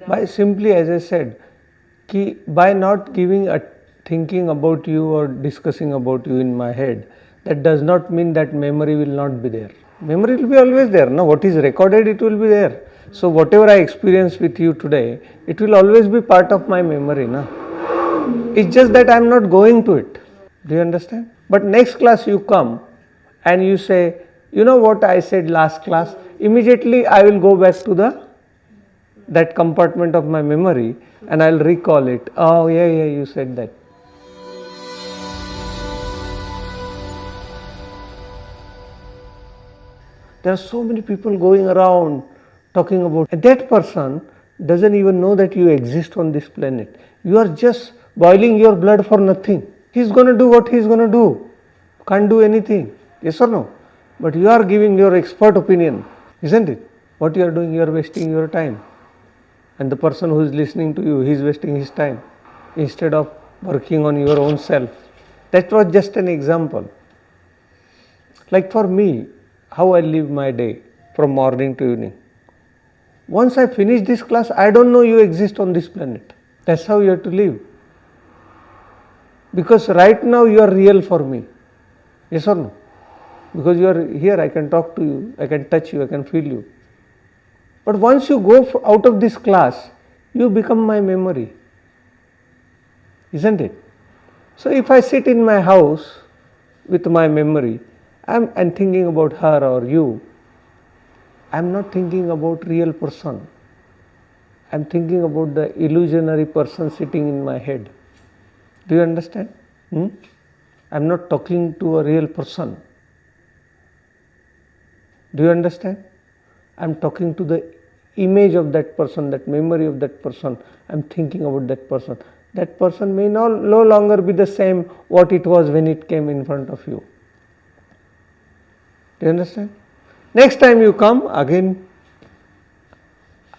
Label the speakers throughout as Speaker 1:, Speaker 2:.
Speaker 1: By simply, as I said, by not giving a thinking about you or discussing about you in my head, that does not mean that memory will not be there. Memory will be always there. No, what is recorded, it will be there. So whatever I experience with you today, it will always be part of my memory. No? It's just that I am not going to it. Do you understand? But next class you come and you say, you know what I said last class? Immediately I will go back to that compartment of my memory and I'll recall it. Oh yeah, you said that. There are so many people going around talking about, and that person doesn't even know that you exist on this planet. You are just boiling your blood for nothing. He's going to do what he's going to do. Can't do anything. Yes or no? But you are giving your expert opinion, isn't it? What you are doing, you are wasting your time. And the person who is listening to you, he is wasting his time instead of working on your own self. That was just an example. Like for me, how I live my day from morning to evening. Once I finish this class, I don't know you exist on this planet. That's how you have to live. Because right now you are real for me. Yes or no? Because you are here, I can talk to you, I can touch you, I can feel you. But once you go out of this class, you become my memory. Isn't it? So if I sit in my house with my memory, I'm thinking about her or you, I'm not thinking about real person. I'm thinking about the illusionary person sitting in my head. Do you understand? I'm not talking to a real person. Do you understand? I'm talking to the image of that person, that memory of that person. I'm thinking about that person. That person may no longer be the same what it was when it came in front of you. Do you understand? Next time you come, again,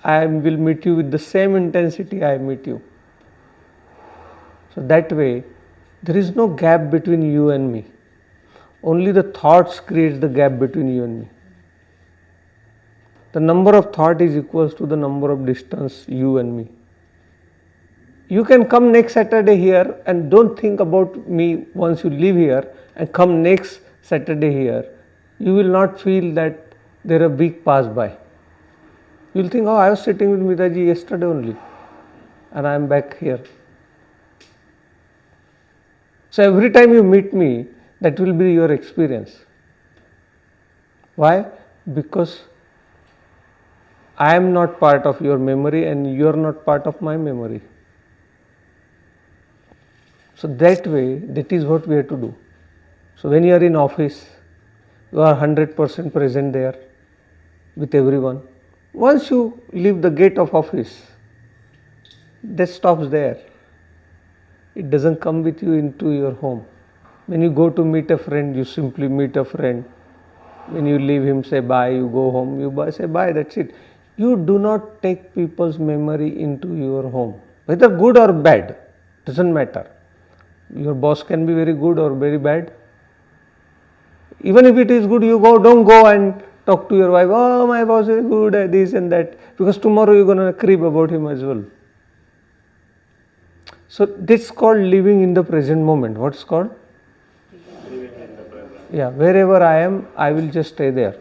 Speaker 1: I will meet you with the same intensity I meet you. So that way, there is no gap between you and me. Only the thoughts creates the gap between you and me. The number of thought is equals to the number of distance you and me. You can come next Saturday here and don't think about me once you leave here and come next Saturday here. You will not feel that there are big pass by. You will think, oh, I was sitting with Mitaji yesterday only and I am back here. So every time you meet me, that will be your experience. Why? Because I am not part of your memory and you are not part of my memory. So that way, that is what we have to do. So when you are in office, you are 100% present there with everyone. Once you leave the gate of office, that stops there. It doesn't come with you into your home. When you go to meet a friend, you simply meet a friend. When you leave him, say bye, you go home, you say bye, that's it. You do not take people's memory into your home. Whether good or bad, doesn't matter. Your boss can be very good or very bad. Even if it is good, don't go and talk to your wife, oh, my boss is good at this and that, because tomorrow you're going to crib about him as well. So this is called living in the present moment. What's called? Living in the present. Yeah, wherever I am, I will just stay there.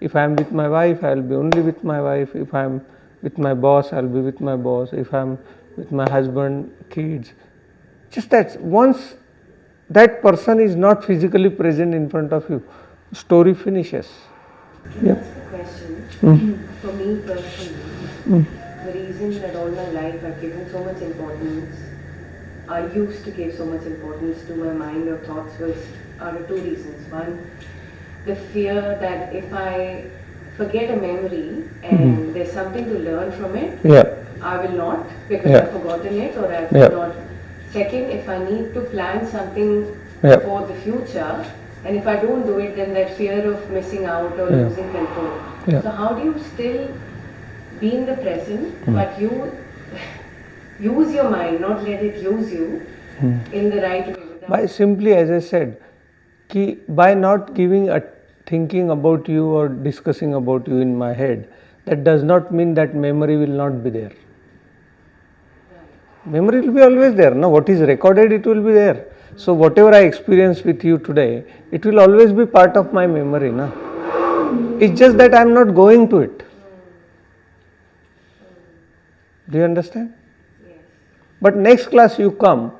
Speaker 1: If I am with my wife, I will be only with my wife. If I am with my boss, I will be with my boss. If I am with my husband, kids, just that. Once that person is not physically present in front of you, story finishes.
Speaker 2: Can I ask a question? For me personally, the reason that all my life I've given so much importance, I used to give so much importance to my mind or thoughts are two reasons. One, the fear that if I forget a memory and there's something to learn from it, I will not because I've forgotten it or I've not. Second, if I need to plan something for the future, and if I don't do it, then that fear of missing out or losing control. So how do you still be in the present, but you use your mind, not let it use you in the right way?
Speaker 1: By simply, as I said, by not giving a thinking about you or discussing about you in my head, that does not mean that memory will not be there. Memory will be always there. No, what is recorded, it will be there. So whatever I experience with you today, it will always be part of my memory. No? It's just that I am not going to it. Do you understand?
Speaker 2: Yes.
Speaker 1: But next class you come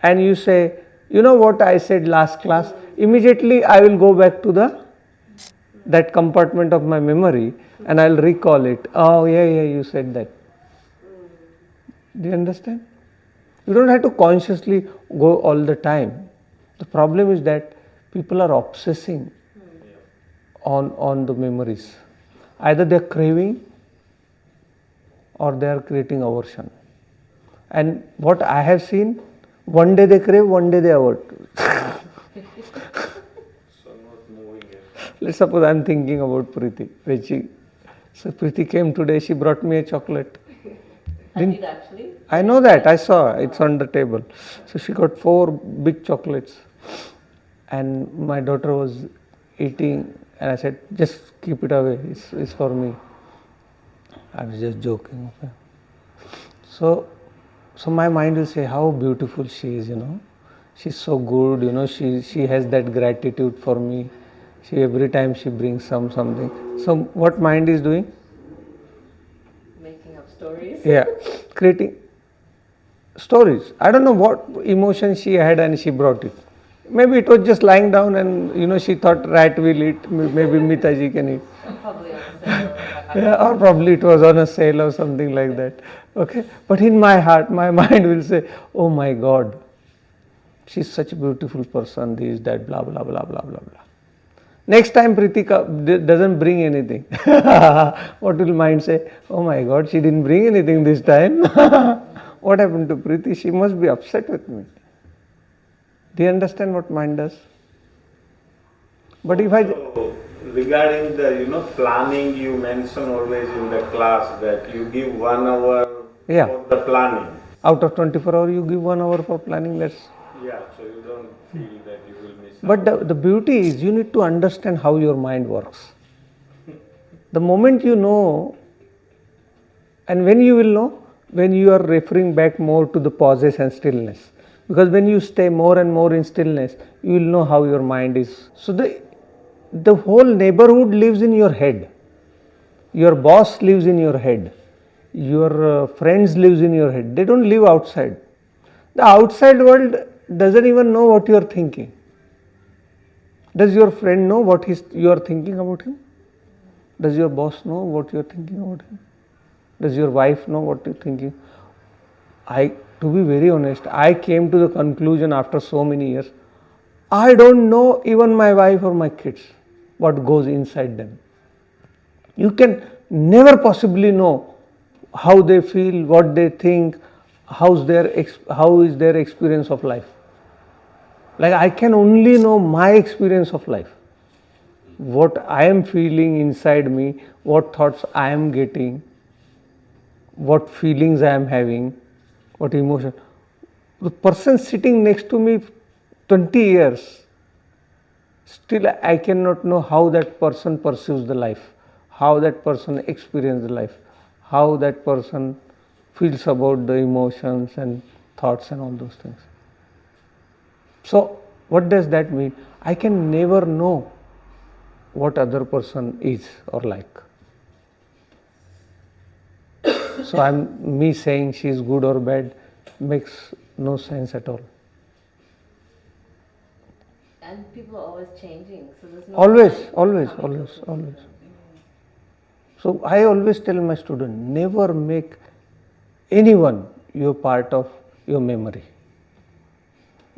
Speaker 1: and you say, you know what I said last class? Immediately I will go back to that compartment of my memory and I will recall it. Oh yeah, you said that. Do you understand? You don't have to consciously go all the time. The problem is that people are obsessing on the memories. Either they are craving or they are creating aversion. And what I have seen, one day they crave, one day they avoid. Let's suppose I am thinking about Preeti. So Preeti came today, she brought me a chocolate.
Speaker 2: Did actually?
Speaker 1: I know that, I saw, it's on the table. So she got 4 big chocolates and my daughter was eating and I said, just keep it away, it's for me. I was just joking. Okay. So my mind will say, how beautiful she is, She's so good, she has that gratitude for me. Every time she brings something. So what mind is doing?
Speaker 2: Making up stories.
Speaker 1: Yeah, creating stories. I don't know what emotion she had and she brought it. Maybe it was just lying down and she thought rat will eat, maybe Mita ji can eat.
Speaker 2: Probably on sale.
Speaker 1: Yeah, or probably it was on a sale or something like that. Okay, but in my heart, my mind will say, oh my God, she's such a beautiful person, this, that, blah, blah, blah, blah, blah, blah. Next time Preeti doesn't bring anything. What will mind say? Oh my God, she didn't bring anything this time. What happened to Preeti? She must be upset with me. Do you understand what mind does? But if
Speaker 3: regarding the planning, you mention always in the class that you give 1 hour for the planning.
Speaker 1: Out of 24 hours, you give 1 hour for planning.
Speaker 3: So you don't feel that you will miss.
Speaker 1: But the beauty is you need to understand how your mind works. The moment you know, and when you will know, when you are referring back more to the pauses and stillness. Because when you stay more and more in stillness, you will know how your mind is. So the whole neighborhood lives in your head. Your boss lives in your head. Your friends lives in your head. They don't live outside. The outside world doesn't even know what you are thinking. Does your friend know what you are thinking about him? Does your boss know what you are thinking about him? Does your wife know what you are thinking? To be very honest, I came to the conclusion after so many years, I don't know even my wife or my kids what goes inside them. You can never possibly know how they feel, what they think, how is their experience of life. Like I can only know my experience of life. What I am feeling inside me, what thoughts I am getting, what feelings I am having, what emotion. The person sitting next to me 20 years, still I cannot know how that person pursues the life, how that person experiences the life, how that person feels about the emotions and thoughts and all those things. So what does that mean? I can never know what other person is or like. So me saying she is good or bad makes no sense at all.
Speaker 2: And people are always changing, so there's no
Speaker 1: Always. So I always tell my student, never make anyone your part of your memory.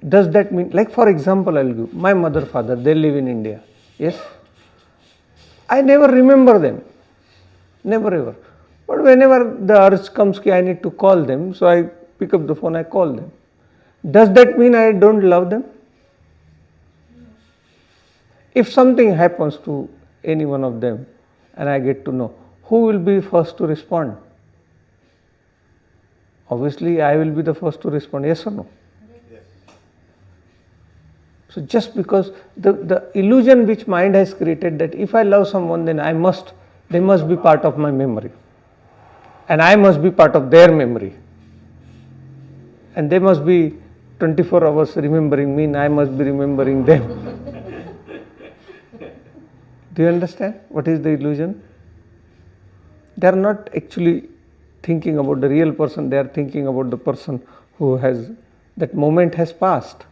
Speaker 1: Does that mean, like for example, I'll give my mother, father, they live in India. Yes? I never remember them. Never ever. But whenever the urge comes, I need to call them, so I pick up the phone, I call them. Does that mean I don't love them? If something happens to any one of them and I get to know, who will be first to respond? Obviously, I will be the first to respond, yes or no? Yes. So just because the illusion which mind has created that if I love someone, then I must They must be part of my memory. And I must be part of their memory. And they must be 24 hours remembering me, and I must be remembering them. Do you understand what is the illusion? They are not actually thinking about the real person, they are thinking about the person who has, that moment has passed.